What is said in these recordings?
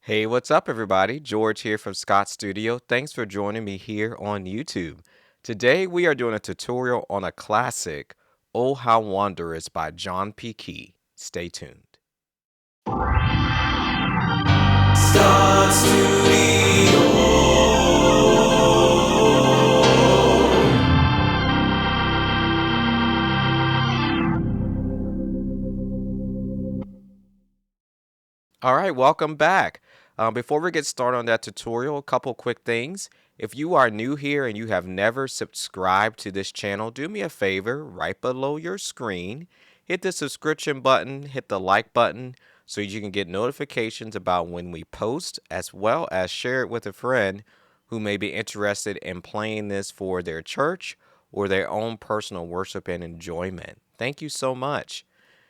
Hey, what's up, everybody? George here from Scott Studio. Thanks for joining me here on YouTube. Today, we are doing a tutorial on a classic, Oh How Wondrous by John P. Key. Stay tuned. Scott Studio. All right, welcome back. Before we get started on that tutorial, a couple quick things. If you are new here and you have never subscribed to this channel, do me a favor, right below your screen, hit the subscription button, hit the like button, so you can get notifications about when we post, as well as share it with a friend who may be interested in playing this for their church or their own personal worship and enjoyment. Thank you so much.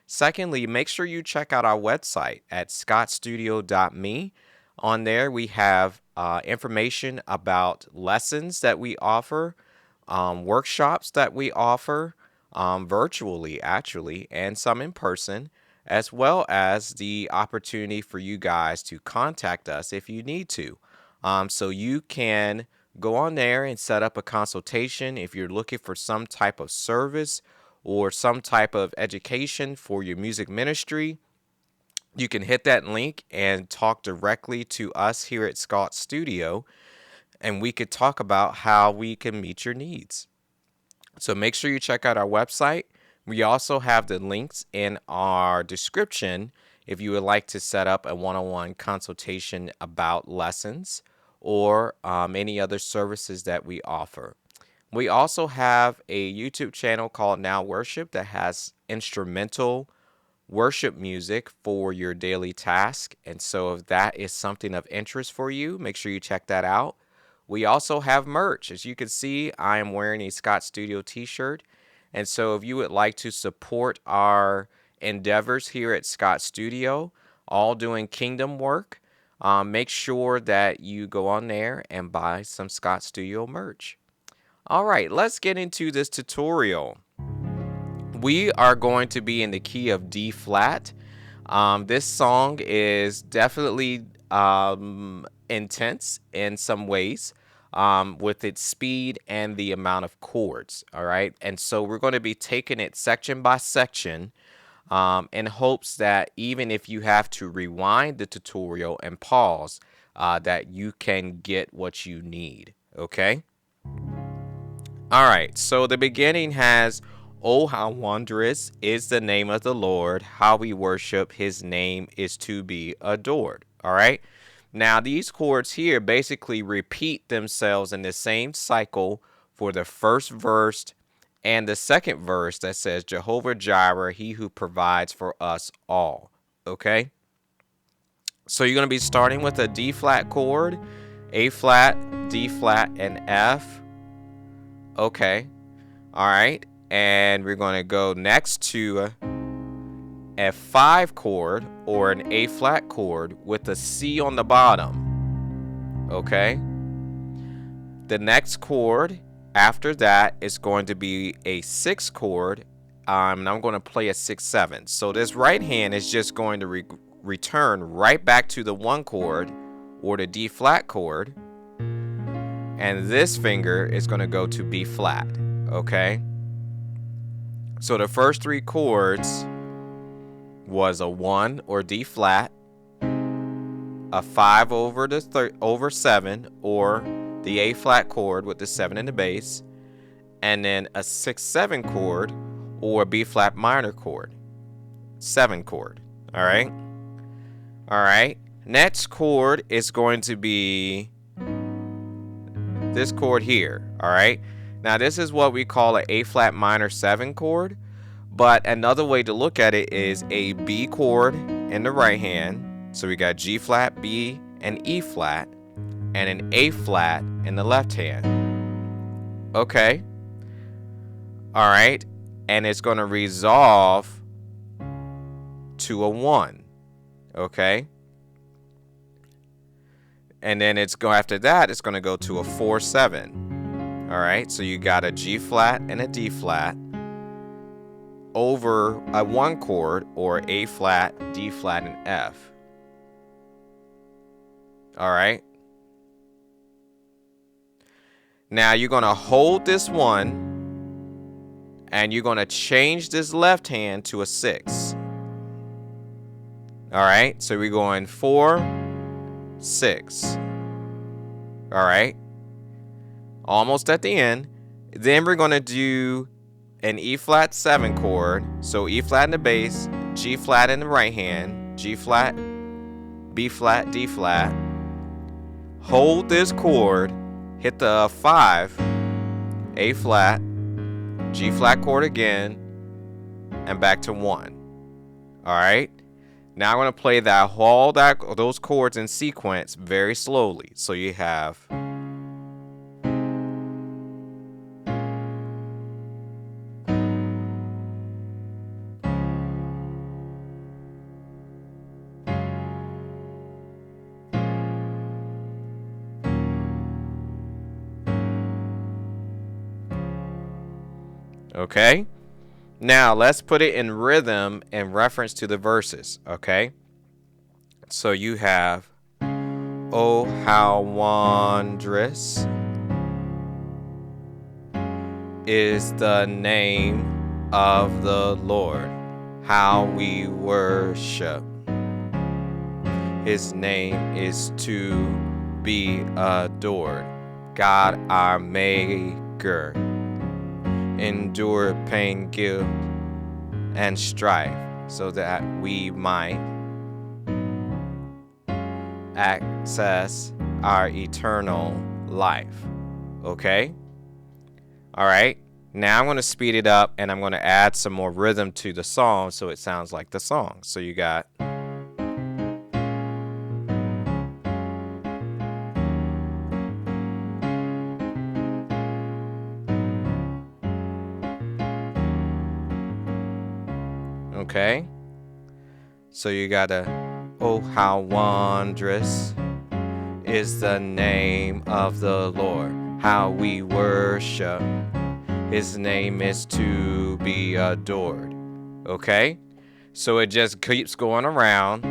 Secondly, make sure you check out our website at scottstudio.me. On there, we have information about lessons that we offer, workshops that we offer virtually, actually, and some in person, as well as the opportunity for you guys to contact us if you need to. So you can go on there and set up a consultation if you're looking for some type of service or some type of education for your music ministry. You can hit that link and talk directly to us here at Scott Studio, and we could talk about how we can meet your needs. So make sure you check out our website. We also have the links in our description if you would like to set up a one-on-one consultation about lessons or any other services that we offer. We also have a YouTube channel called Now Worship that has instrumental worship music for your daily task. And so if that is something of interest for you, make sure you check that out. We also have merch. As you can see, I am wearing a Scott Studio t-shirt. And so if you would like to support our endeavors here at Scott Studio, all doing kingdom work, make sure that you go on there and buy some Scott Studio merch. All right, let's get into this tutorial. We are going to be in the key of D flat. This song is definitely intense in some ways with its speed and the amount of chords. All right, and so we're going to be taking it section by section in hopes that even if you have to rewind the tutorial and pause, that you can get what you need. Okay. All right, so the beginning has, Oh, how wondrous is the name of the Lord, how we worship his name is to be adored. All right, now these chords here basically repeat themselves in the same cycle for the first verse and the second verse that says, Jehovah Jireh, he who provides for us all. Okay, so you're going to be starting with a D flat chord, A flat, D flat, and F. Okay. All right. And we're going to go next to a F5 chord or an A flat chord with a C on the bottom. Okay. The next chord after that is going to be a 6 chord. And I'm going to play a 6/7. So this right hand is just going to return right back to the 1 chord or the D flat chord. And this finger is going to go to B flat. Okay. So the first 3 chords was a 1 or D flat, a 5 over the over 7 or the A flat chord with the 7 in the bass, and then a 6/7 chord or a B flat minor chord. 7 chord. All right? All right. Next chord is going to be this chord here. All right? Now this is what we call an A flat minor 7 chord. But another way to look at it is a B chord in the right hand. So we got G flat, B, and E flat, and an A flat in the left hand. Okay. All right. And it's going to resolve to a 1. Okay. And then after that, it's going to go to a 4/7. All right. So you got a G flat and a D flat over a 1 chord or A flat, D flat, and F. All right. Now you're going to hold this one and you're going to change this left hand to a 6. All right. So we're going 4, 6. All right. Almost at the end. Then we're going to do an E flat 7 chord. So E flat in the bass, G flat in the right hand, G flat, B flat, D flat. Hold this chord, hit the 5, A flat, G flat chord again, and back to 1. All right. Now I'm going to play those chords in sequence very slowly. So you have okay. Now let's put it in rhythm in reference to the verses. Okay. So you have, oh, how wondrous is the name of the Lord, how we worship. His name is to be adored. God our Maker, endure pain, guilt, and strife, so that we might access our eternal life. Okay? All right. Now I'm going to speed it up and I'm going to add some more rhythm to the song so it sounds like the song. So you got okay. So you got a, oh, how wondrous is the name of the Lord, how we worship. His name is to be adored. Okay? So it just keeps going around.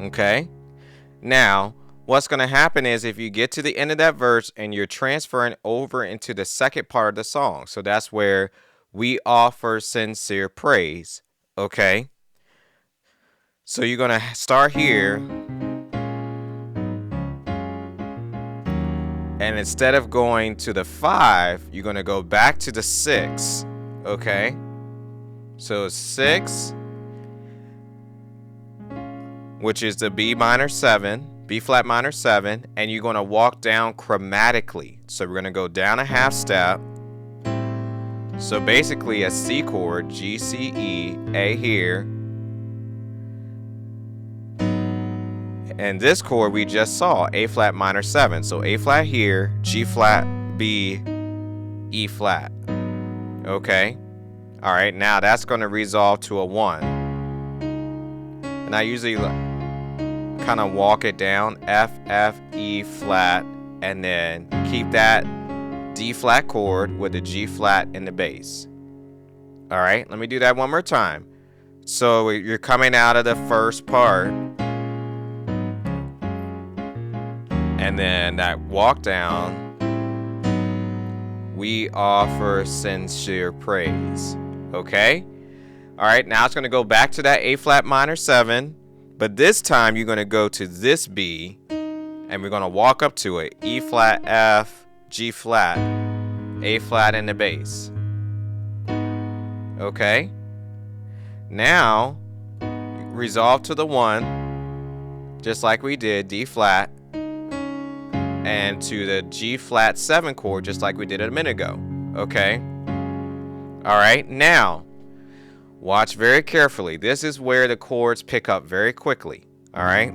Okay? Now, what's going to happen is if you get to the end of that verse and you're transferring over into the second part of the song. So that's where we offer sincere praise. Okay? So you're going to start here. And instead of going to the 5, you're going to go back to the 6. Okay? So 6, which is the B minor 7, B flat minor 7, and you're going to walk down chromatically. So we're going to go down a half step. So basically a C chord, G, C, E, A here. And this chord we just saw, A flat minor 7. So A flat here, G flat, B, E flat. Okay. All right, now that's going to resolve to a 1. And I usually kind of walk it down, F, F, E flat, and then keep that D flat chord with the G flat in the bass. All right, let me do that one more time. So you're coming out of the first part, and then that walk down, we offer sincere praise. Okay? All right, now it's going to go back to that A flat minor 7, but this time you're going to go to this B, and we're going to walk up to it. E flat, F, G flat, A flat in the bass. Okay? Now, resolve to the 1, just like we did, D flat, and to the G flat 7 chord, just like we did a minute ago. Okay? All right, now, watch very carefully. This is where the chords pick up very quickly. All right?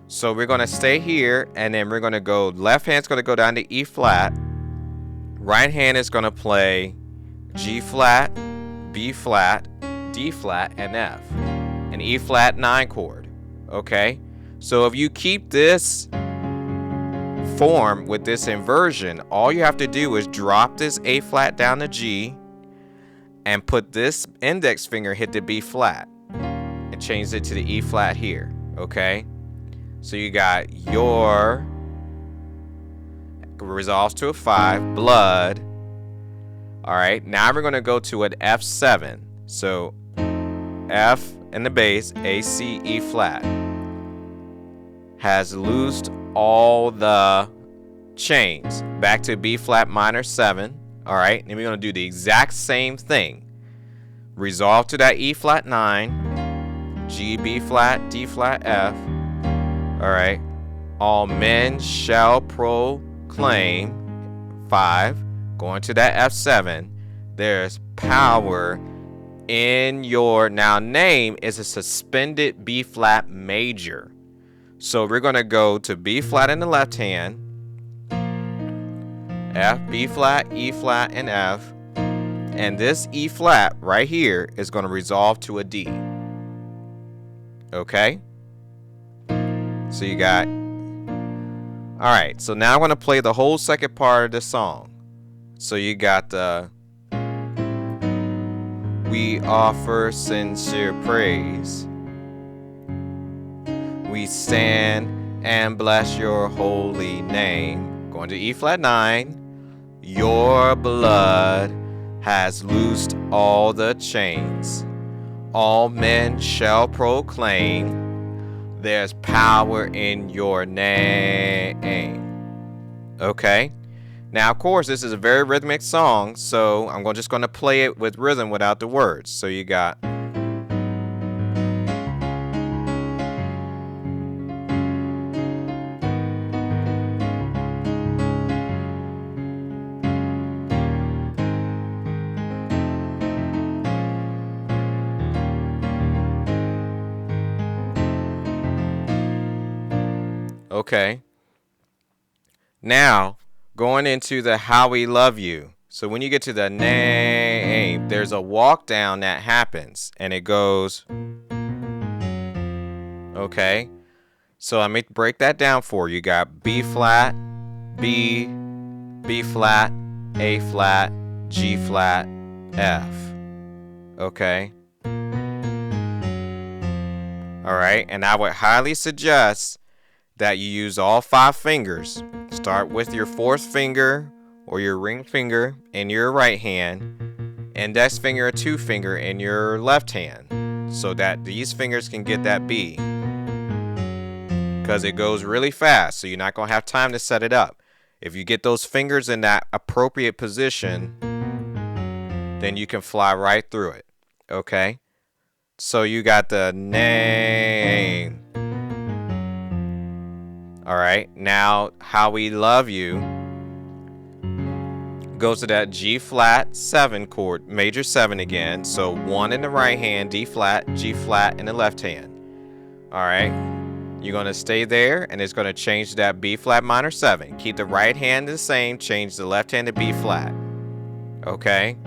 So we're going to stay here, and then we're going to go, left hand's going to go down to E flat. Right hand is going to play G flat, B flat, D flat, and F. An E flat 9 chord. Okay? So if you keep this form with this inversion, all you have to do is drop this A flat down to G and put this index finger hit the B flat and change it to the E flat here, okay? So you got your resolves to a 5, blood. All right, now we're going to go to an F7. So F and the bass, A, C, E flat, has loosed all the chains back to B flat minor 7. All right, then we're going to do the exact same thing. Resolve to that E flat 9, G, B flat, D flat, F. All right, all men shall proclaim 5. Going to that F7, there's power in your, now name is a suspended B flat major. So we're going to go to B flat in the left hand, F, B flat, E flat, and F. And this E flat right here is going to resolve to a D. Okay? So you got, all right, so now I'm going to play the whole second part of the song. So you got the, we offer sincere praise. We stand and bless your holy name. Going to E flat 9. Your blood has loosed all the chains. All men shall proclaim there's power in your name. Okay? Now, of course, this is a very rhythmic song, so I'm just going to play it with rhythm without the words. So you got, okay. Now, going into the how we love you. So when you get to the name, there's a walk down that happens and it goes, okay. So let me break that down for you. You got B flat, B, B flat, A flat, G flat, F. Okay. All right. And I would highly suggest that you use all 5 fingers. Start with your 4th finger or your ring finger in your right hand, index finger or 2 finger in your left hand, so that these fingers can get that B. Because it goes really fast, so you're not going to have time to set it up. If you get those fingers in that appropriate position, then you can fly right through it. Okay? So you got the name. All right, now how we love you goes to that G flat 7 chord, major 7 again. So 1 in the right hand, D flat, G flat in the left hand. All right, you're going to stay there and it's going to change to that B flat minor 7. Keep the right hand the same, change the left hand to B flat. Okay,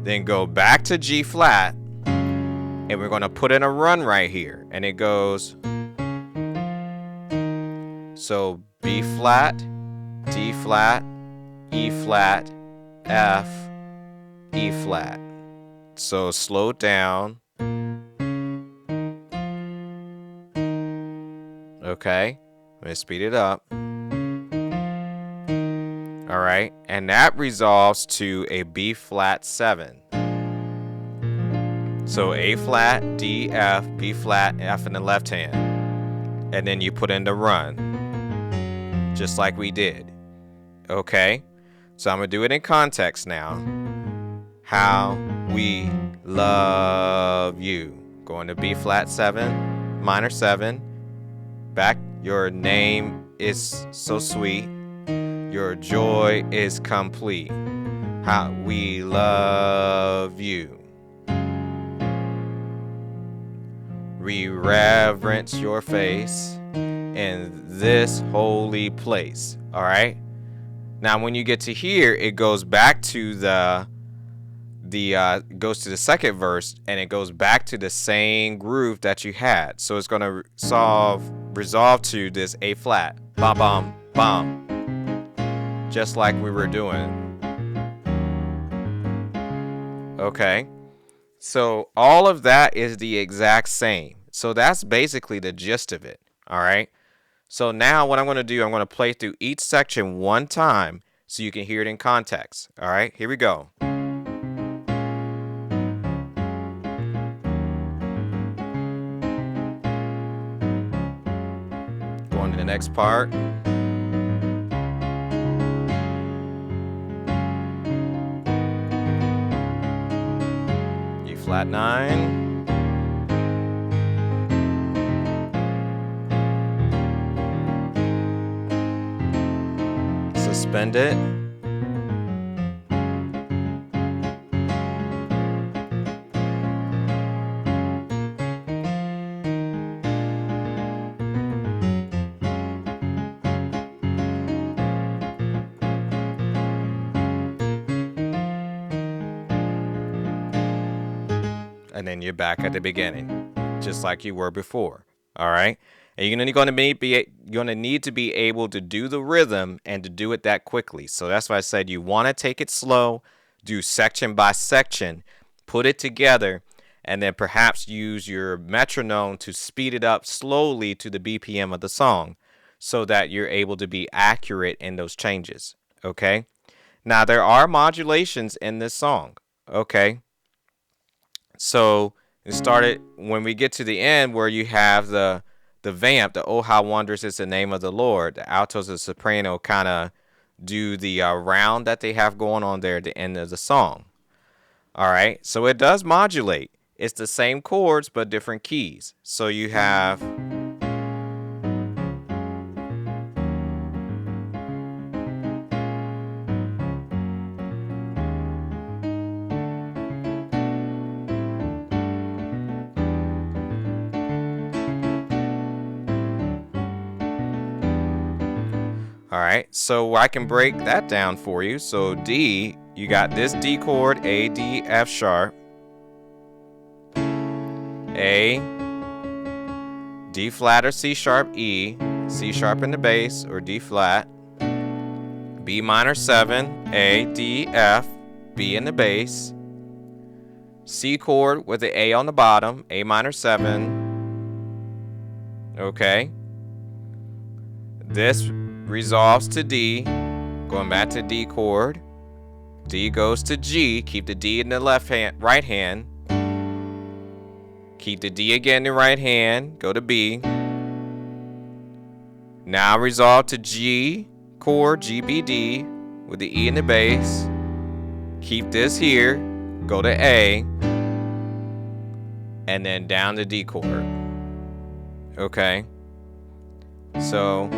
then go back to G flat and we're going to put in a run right here. And it goes, so B flat, D flat, E flat, F, E flat. So slow down. Okay, let me speed it up. All right, and that resolves to a B flat 7. So A flat, D, F, B flat, F in the left hand. And then you put in the run. Just like we did. Okay? So I'm going to do it in context now. How we love you. Going to B flat 7, minor 7. Back. Your name is so sweet. Your joy is complete. How we love you. We reverence your face in this holy place. All right. Now, when you get to here, it goes back to goes to the second verse, and it goes back to the same groove that you had. So it's gonna resolve to this A flat, bum bum Bam. Just like we were doing. Okay. So all of that is the exact same. So that's basically the gist of it. All right. So now what I'm going to do, I'm going to play through each section one time so you can hear it in context. All right. Here we go. Going to the next part. E flat 9. Suspend it. And then you're back at the beginning, just like you were before. All right. And you're going to need to be able to do the rhythm and to do it that quickly. So that's why I said you want to take it slow, do section by section, put it together, and then perhaps use your metronome to speed it up slowly to the BPM of the song so that you're able to be accurate in those changes. Okay. Now there are modulations in this song. Okay. So it started when we get to the end where you have the vamp, the "Oh how wondrous is the name of the Lord." The altos and soprano kind of do the round that they have going on there at the end of the song. All right, so it does modulate. It's the same chords but different keys. So you have. All right, so I can break that down for you. So D, you got this D chord, A, D, F sharp, A, D flat or C sharp, E, C sharp in the bass or D flat, B minor 7, A, D, F, B in the bass, C chord with the A on the bottom, A minor 7, okay. This resolves to D, going back to D chord. D goes to G, keep the D in the right hand. Keep the D again in the right hand, go to B. Now resolve to G chord, G, B, D, with the E in the bass. Keep this here, go to A, and then down to D chord. Okay, so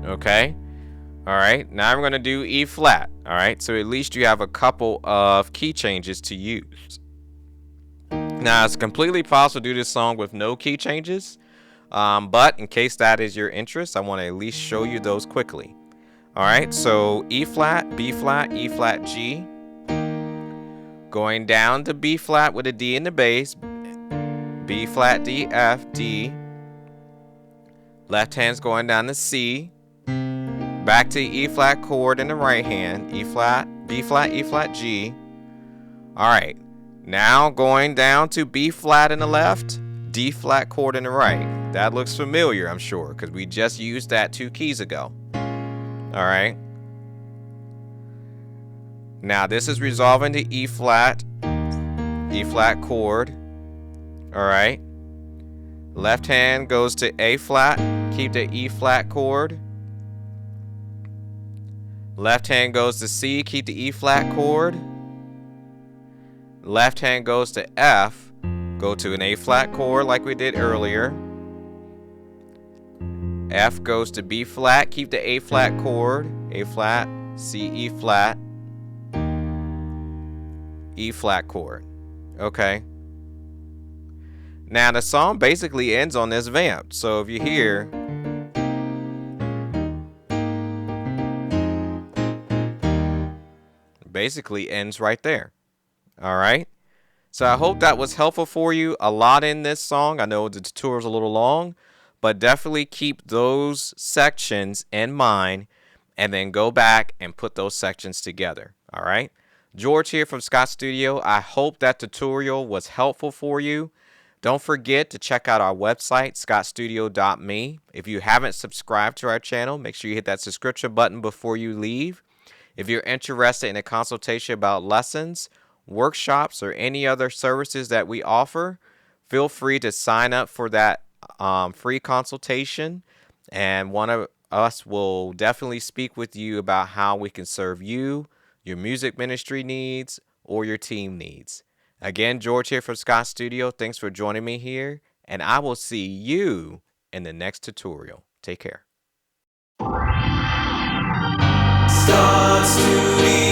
okay. All right. Now I'm going to do E flat. All right. So at least you have a couple of key changes to use. Now it's completely possible to do this song with no key changes. But in case that is your interest, I want to at least show you those quickly. All right. So E flat, B flat, E flat, G. Going down to B flat with a D in the bass. B flat, D, F, D. Left hand's going down to C. Back to E flat chord in the right hand, E flat, B flat, E flat, G. All right, now going down to B flat in the left, D flat chord in the right. That looks familiar, I'm sure, because we just used that 2 keys ago. All right. Now this is resolving to E flat chord. All right. Left hand goes to A flat, keep the E flat chord. Left hand goes to C, keep the E flat chord. Left hand goes to F, go to an A flat chord like we did earlier. F goes to B flat, keep the A flat chord. A flat, C, E flat, E flat chord. Okay. Now the song basically ends on this vamp. So if you hear, basically ends right there. All right. So I hope that was helpful for you. A lot in this song. I know the tutorial is a little long, but definitely keep those sections in mind and then go back and put those sections together. All right. George here from Scott Studio. I hope that tutorial was helpful for you. Don't forget to check out our website, scottstudio.me. If you haven't subscribed to our channel, make sure you hit that subscription button before you leave. If you're interested in a consultation about lessons, workshops, or any other services that we offer, feel free to sign up for that free consultation, and one of us will definitely speak with you about how we can serve you, your music ministry needs, or your team needs. Again, George here from Scott Studio. Thanks for joining me here, and I will see you in the next tutorial. Take care. Scott Studio.